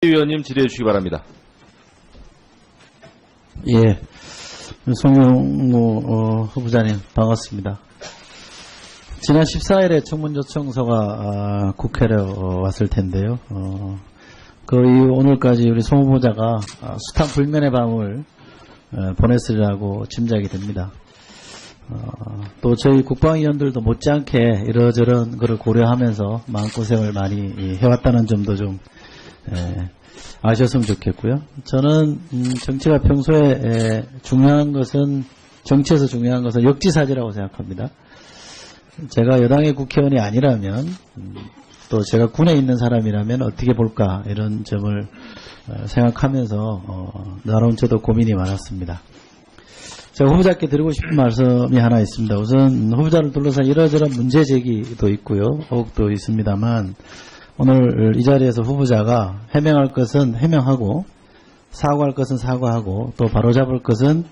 위원님 질의해 주시기 바랍니다. 예, 송영무 후보자님 반갑습니다. 지난 14일에 청문 요청서가 국회로 왔을 텐데요. 그 이후 오늘까지 우리 송 후보자가 숱한 불면의 밤을 보냈으리라고 짐작이 됩니다. 또 저희 국방위원들도 못지않게 이러저런 것을 고려하면서 마음고생을 많이 해왔다는 점도 좀 아셨으면 좋겠고요. 저는 정치가 평소에 중요한 것은, 정치에서 중요한 것은 역지사지라고 생각합니다. 제가 여당의 국회의원이 아니라면, 또 제가 군에 있는 사람이라면 어떻게 볼까, 이런 점을 생각하면서 나름 저도 고민이 많았습니다. 제가 후보자께 드리고 싶은 말씀이 하나 있습니다. 우선 후보자를 둘러싼 이러저런 문제 제기도 있고요, 의혹도 있습니다만, 오늘 이 자리에서 후보자가 해명할 것은 해명하고, 사과할 것은 사과하고, 또 바로잡을 것은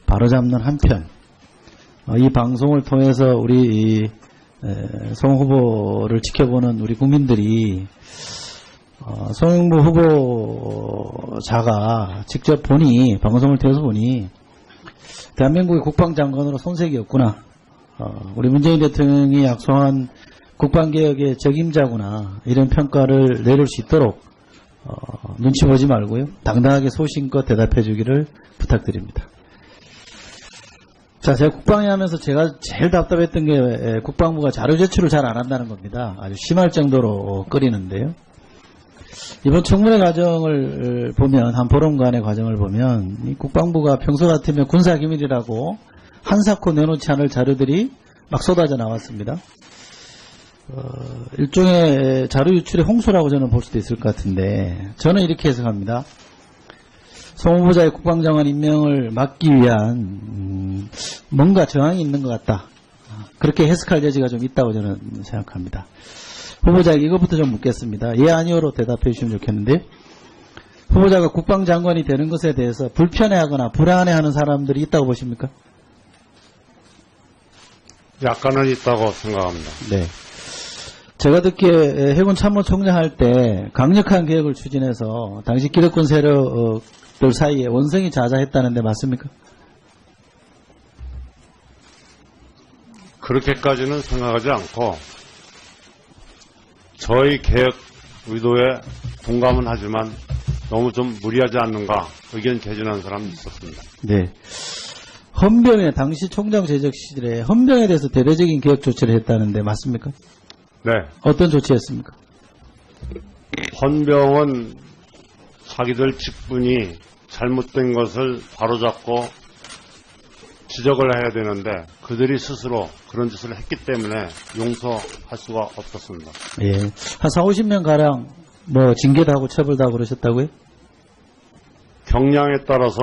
바로잡는 한편, 이 방송을 통해서 우리 송 후보를 지켜보는 우리 국민들이 송영무 후보자가 직접 보니, 방송을 통해서 보니 대한민국의 국방장관으로 손색이 없구나, 우리 문재인 대통령이 약속한 국방개혁의 적임자구나, 이런 평가를 내릴 수 있도록 눈치 보지 말고요, 당당하게 소신껏 대답해 주기를 부탁드립니다. 자, 제가 국방위 하면서 제가 제일 답답했던 게 국방부가 자료 제출을 잘 안 한다는 겁니다. 아주 심할 정도로 끓이는데요. 이번 청문회 과정을 보면, 한 보름간의 과정을 보면, 이 국방부가 평소 같으면 군사기밀이라고 한사코 내놓지 않을 자료들이 막 쏟아져 나왔습니다. 일종의 자료 유출의 홍수라고 저는 볼 수도 있을 것 같은데, 저는 이렇게 해석합니다. 송 후보자의 국방장관 임명을 막기 위한 뭔가 저항이 있는 것 같다, 그렇게 해석할 여지가 좀 있다고 저는 생각합니다. 후보자에게 이것부터 좀 묻겠습니다. 예, 아니오로 대답해 주시면 좋겠는데, 후보자가 국방장관이 되는 것에 대해서 불편해하거나 불안해하는 사람들이 있다고 보십니까? 약간은 있다고 생각합니다. 네. 제가 듣기에 해군 참모총장 할 때 강력한 개혁을 추진해서 당시 기득권 세력들 사이에 원성이 자자했다는데 맞습니까? 그렇게까지는 생각하지 않고 저희 개혁 의도에 동감은 하지만 너무 좀 무리하지 않는가 의견 개진하는 사람이 있었습니다. 네. 헌병에, 당시 총장 재적 시절에 헌병에 대해서 대대적인 개혁 조치를 했다는데 맞습니까? 네. 어떤 조치였습니까? 헌병은 자기들 직분이 잘못된 것을 바로잡고 지적을 해야 되는데 그들이 스스로 그런 짓을 했기 때문에 용서할 수가 없었습니다. 예. 한 4, 50명 가량 뭐 징계도 하고 처벌도 하고 그러셨다고요? 경량에 따라서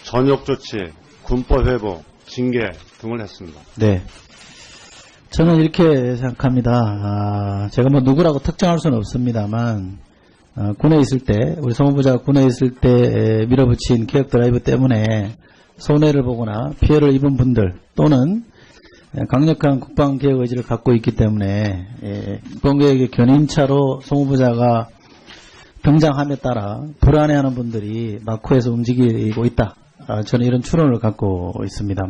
전역 조치, 군법 회복, 징계 등을 했습니다. 네. 저는 이렇게 생각합니다. 제가 뭐 누구라고 특정할 수는 없습니다만, 군에 있을 때, 우리 송 후보자가 군에 있을 때 밀어붙인 개혁 드라이브 때문에 손해를 보거나 피해를 입은 분들, 또는 강력한 국방개혁 의지를 갖고 있기 때문에 국방개혁의 견인차로 송 후보자가 등장함에 따라 불안해하는 분들이 막후에서 움직이고 있다, 저는 이런 추론을 갖고 있습니다.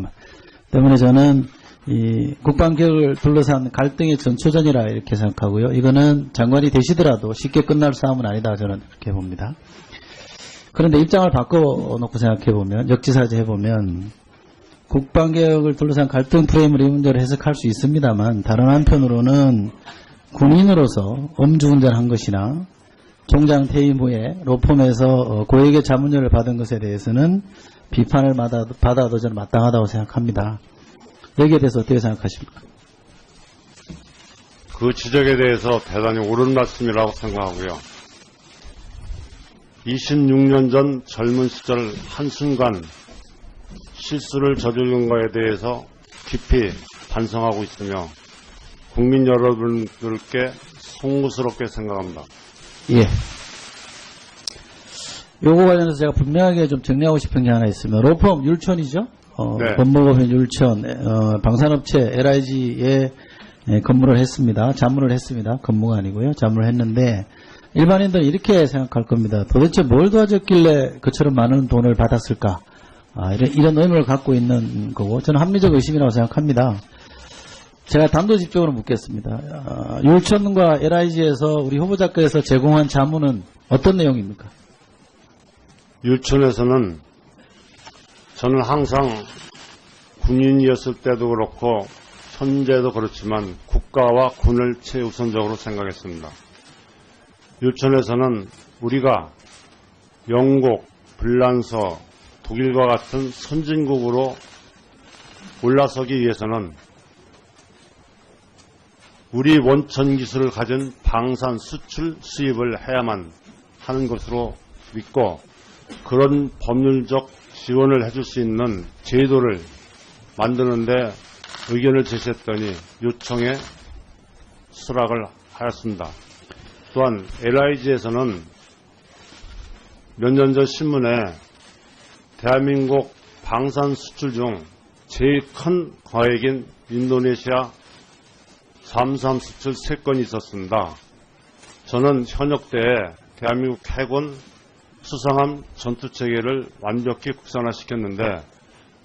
때문에 저는 이 국방개혁을 둘러싼 갈등의 전초전이라 이렇게 생각하고요. 이거는 장관이 되시더라도 쉽게 끝날 싸움은 아니다, 저는 그렇게 봅니다. 그런데 입장을 바꿔놓고 생각해보면, 역지사지 해보면, 국방개혁을 둘러싼 갈등 프레임으로 이 문제를 해석할 수 있습니다만, 다른 한편으로는 군인으로서 음주운전한 것이나 총장 퇴임 후에 로펌에서 고액의 자문료를 받은 것에 대해서는 비판을 받아도 저는 마땅하다고 생각합니다. 여기에 대해서 어떻게 생각하십니까? 그 지적에 대해서 대단히 옳은 말씀이라고 생각하고요. 26년 전 젊은 시절 한순간 실수를 저지른 거에 대해서 깊이 반성하고 있으며 국민 여러분들께 송구스럽게 생각합니다. 예. 요거 관련해서 제가 분명하게 좀 정리하고 싶은 게 하나 있으면, 로펌 율촌이죠? 네. 법무법인 율촌, 방산업체 LIG에 근무를 했습니다. 자문을 했습니다. 근무가 아니고요. 자문을 했는데, 일반인들은 이렇게 생각할 겁니다. 도대체 뭘 도와줬길래 그처럼 많은 돈을 받았을까? 이런 의문을 갖고 있는 거고, 저는 합리적 의심이라고 생각합니다. 제가 단도직입적으로 묻겠습니다. 율천과 LIG에서 우리 후보자께서 제공한 자문은 어떤 내용입니까? 율천에서는 저는 항상 군인이었을 때도 그렇고 현재도 그렇지만 국가와 군을 최우선적으로 생각했습니다. 율천에서는 우리가 영국, 불란서, 독일과 같은 선진국으로 올라서기 위해서는 우리 원천 기술을 가진 방산 수출 수입을 해야만 하는 것으로 믿고 그런 법률적 지원을 해줄 수 있는 제도를 만드는데 의견을 제시했더니 요청에 수락을 하였습니다. 또한 LIG에서는 몇 년 전 신문에 대한민국 방산 수출 중 제일 큰 거액인 인도네시아 잠수함 수출 3건이 있었습니다. 저는 현역 때에 대한민국 해군 수상함 전투체계를 완벽히 국산화시켰는데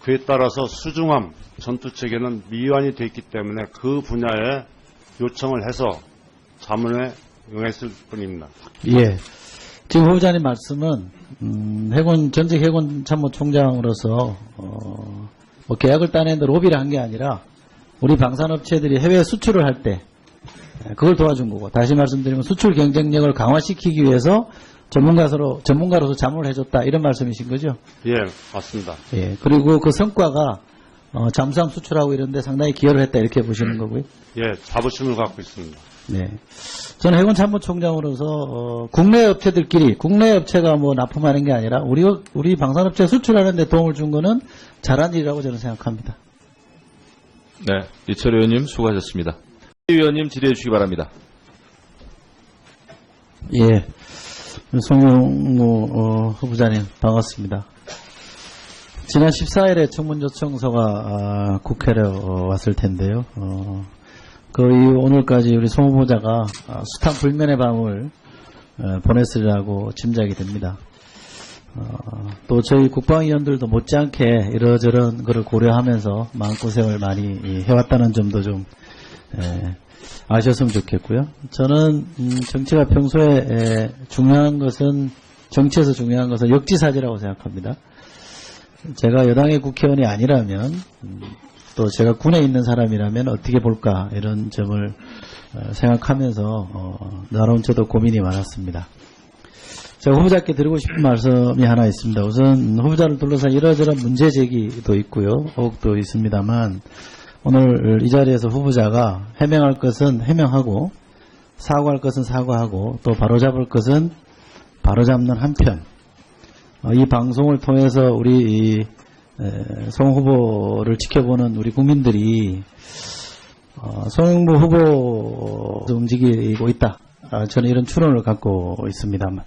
그에 따라서 수중함 전투체계는 미완이 되어 있기 때문에 그 분야에 요청을 해서 자문에 응했을 뿐입니다. 예. 지금 후보자님 말씀은 전직 해군 참모총장으로서 뭐 계약을 따내는데 로비를 한 게 아니라 우리 방산업체들이 해외 수출을 할 때 그걸 도와준 거고, 다시 말씀드리면 수출 경쟁력을 강화시키기 위해서 전문가로서 자문을 해줬다, 이런 말씀이신 거죠? 예, 맞습니다. 예. 그리고 그 성과가 잠수함 수출하고 이런 데 상당히 기여를 했다, 이렇게 보시는 거고요. 예, 자부심을 갖고 있습니다. 네. 저는 해군 참모총장으로서 국내 업체들끼리, 국내 업체가 뭐 납품하는 게 아니라 우리 방산업체 수출하는 데 도움을 준 거는 잘한 일이라고 저는 생각합니다. 네, 이철 의원님 수고하셨습니다. 의원님 질의해 주시기 바랍니다. 예. 송영무 후보자님 반갑습니다. 지난 14일에 청문 요청서가 국회에 왔을 텐데요. 그 이후 오늘까지 우리 송 후보자가 숱한 불면의 밤을 보냈으리라고 짐작이 됩니다. 또 저희 국방위원들도 못지않게 이러저런 것을 고려하면서 마음고생을 많이 해왔다는 점도 좀 아셨으면 좋겠고요. 저는 정치가 평소에 중요한 것은, 정치에서 중요한 것은 역지사지라고 생각합니다. 제가 여당의 국회의원이 아니라면, 또 제가 군에 있는 사람이라면 어떻게 볼까, 이런 점을 생각하면서 나름 저도 고민이 많았습니다. 제가 후보자께 드리고 싶은 말씀이 하나 있습니다. 우선 후보자를 둘러싼 이러저런 문제 제기도 있고요, 의혹도 있습니다만, 오늘 이 자리에서 후보자가 해명할 것은 해명하고, 사과할 것은 사과하고, 또 바로잡을 것은 바로잡는 한편, 이 방송을 통해서 우리 송 후보를 지켜보는 우리 국민들이 송영무 후보 움직이고 있다, 저는 이런 추론을 갖고 있습니다만,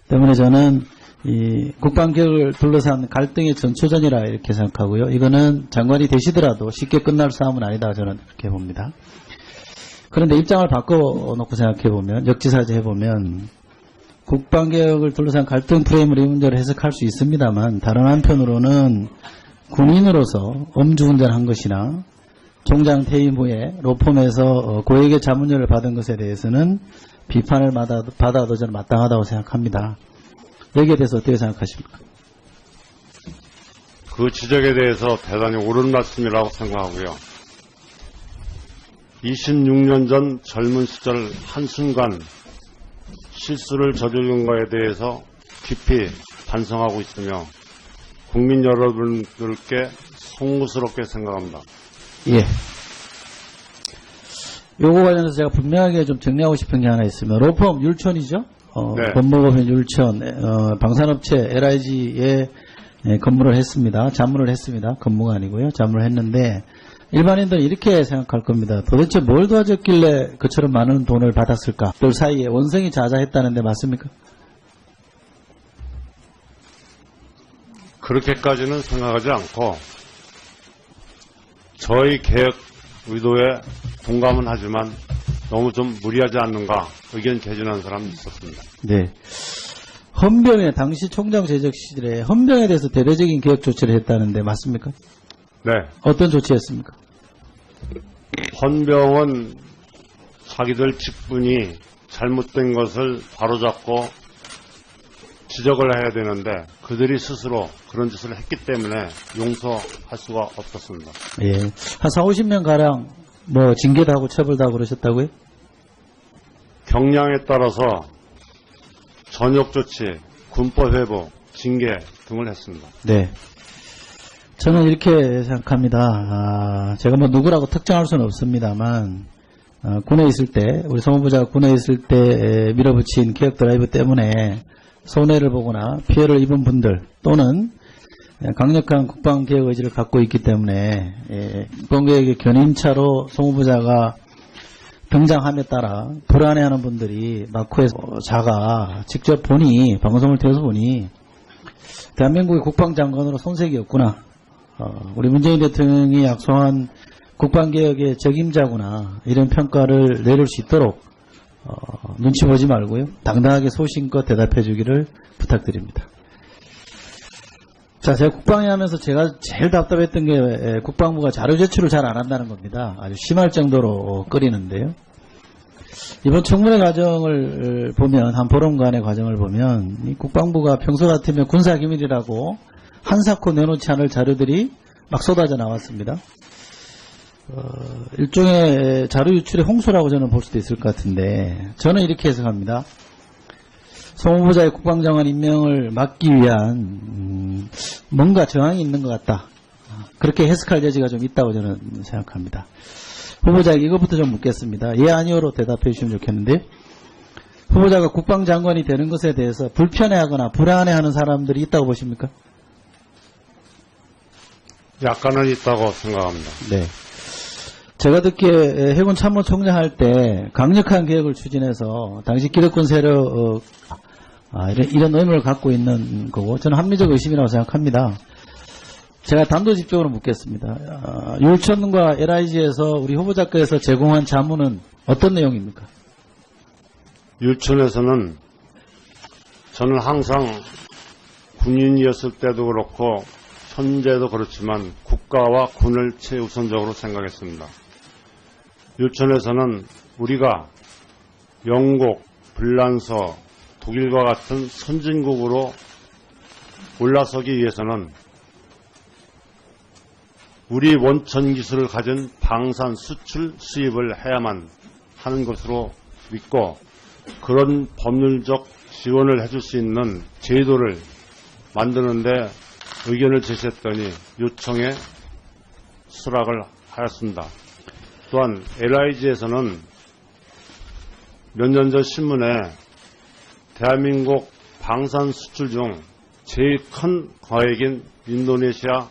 때문에 저는 이 국방개혁을 둘러싼 갈등의 전초전이라 이렇게 생각하고요. 이거는 장관이 되시더라도 쉽게 끝날 싸움은 아니다, 저는 그렇게 봅니다. 그런데 입장을 바꿔놓고 생각해보면, 역지사지 해보면, 국방개혁을 둘러싼 갈등 프레임으로 이 문제를 해석할 수 있습니다만, 다른 한편으로는 군인으로서 음주운전한 것이나 총장 퇴임 후에 로펌에서 고액의 자문료를 받은 것에 대해서는 비판을 받아도 저는 마땅하다고 생각합니다. 여기에 대해서 어떻게 생각하십니까? 그 지적에 대해서 대단히 옳은 말씀이라고 생각하고요. 26년 전 젊은 시절 한순간 실수를 저지른 거에 대해서 깊이 반성하고 있으며 국민 여러분들께 송구스럽게 생각합니다. 예. 요거 관련해서 제가 분명하게 좀 정리하고 싶은 게 하나 있으면, 로펌 율천이죠? 네. 법무법인 율천, 방산업체 LIG에 근무를 했습니다. 자문을 했습니다. 근무가 아니고요. 자문을 했는데, 일반인들은 이렇게 생각할 겁니다. 도대체 뭘 도와줬길래 그처럼 많은 돈을 받았을까? 그 사이에 원성이 자자했다는데 맞습니까? 그렇게까지는 생각하지 않고 저희 개혁 의도에 동감은 하지만 너무 좀 무리하지 않는가 의견 개진하는 사람이 있었습니다. 네. 헌병의 당시 총장 재적 시절에 헌병에 대해서 대대적인 개혁 조치를 했다는데 맞습니까? 네, 어떤 조치였습니까? 헌병은 자기들 직분이 잘못된 것을 바로잡고 지적을 해야 되는데 그들이 스스로 그런 짓을 했기 때문에 용서할 수가 없었습니다. 예. 한 4, 50명 가량 뭐 징계도 하고 처벌도 하고 그러셨다고요? 경량에 따라서 전역 조치, 군법 회복, 징계 등을 했습니다. 네. 저는 이렇게 생각합니다. 제가 뭐 누구라고 특정할 수는 없습니다만, 군에 있을 때, 우리 성무부자가 군에 있을 때 밀어붙인 개혁 드라이브 때문에 손해를 보거나 피해를 입은 분들 또는 강력한 국방개혁 의지를 갖고 있기 때문에 국방개혁의 견인차로 성무부자가 등장함에 따라 불안해하는 분들이 마쿠에서 자가 직접 보니 방송을 통해서 보니 대한민국의 국방장관으로 손색이 없구나. 우리 문재인 대통령이 약속한 국방개혁의 적임자구나. 이런 평가를 내릴 수 있도록 눈치 보지 말고요. 당당하게 소신껏 대답해 주기를 부탁드립니다. 자, 제가 국방에 하면서 제가 제일 답답했던 게 국방부가 자료 제출을 잘 안 한다는 겁니다. 아주 심할 정도로 끓이는데요. 이번 청문회 과정을 보면, 한 보름간의 과정을 보면, 이 국방부가 평소 같으면 군사기밀이라고 한사코 내놓지 않을 자료들이 막 쏟아져 나왔습니다. 일종의 자료 유출의 홍수라고 저는 볼 수도 있을 것 같은데, 저는 이렇게 해석합니다. 성무부자의 국방장관 임명을 막기 위한 뭔가 저항이 있는 것 같다. 그렇게 해석할 여지가 좀 있다고 저는 생각합니다. 후보자에게 이것부터 좀 묻겠습니다. 예, 아니오로 대답해 주시면 좋겠는데, 후보자가 국방장관이 되는 것에 대해서 불편해하거나 불안해하는 사람들이 있다고 보십니까? 약간은 있다고 생각합니다. 네. 제가 듣기에 해군 참모총장 할 때 강력한 개혁을 추진해서 당시 기득권 세력 이런 의무를 갖고 있는 거고, 저는 합리적 의심이라고 생각합니다. 제가 단도직입적으로 묻겠습니다. 율천과 LIG에서 우리 후보자께서 제공한 자문은 어떤 내용입니까? 율촌에서는 저는 항상 군인이었을 때도 그렇고 현재도 그렇지만 국가와 군을 최우선적으로 생각했습니다. 율촌에서는 우리가 영국, 불란서, 독일과 같은 선진국으로 올라서기 위해서는 우리 원천 기술을 가진 방산 수출 수입을 해야만 하는 것으로 믿고, 그런 법률적 지원을 해줄 수 있는 제도를 만드는데 의견을 제시했더니 요청에 수락을 하였습니다. 또한 LIG에서는 몇 년 전 신문에 대한민국 방산 수출 중 제일 큰 거액인 인도네시아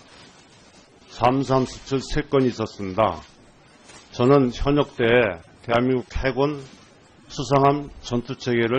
잠수함 수출 3건이 있었습니다. 저는 현역 때에 대한민국 해군 수상함 전투체계를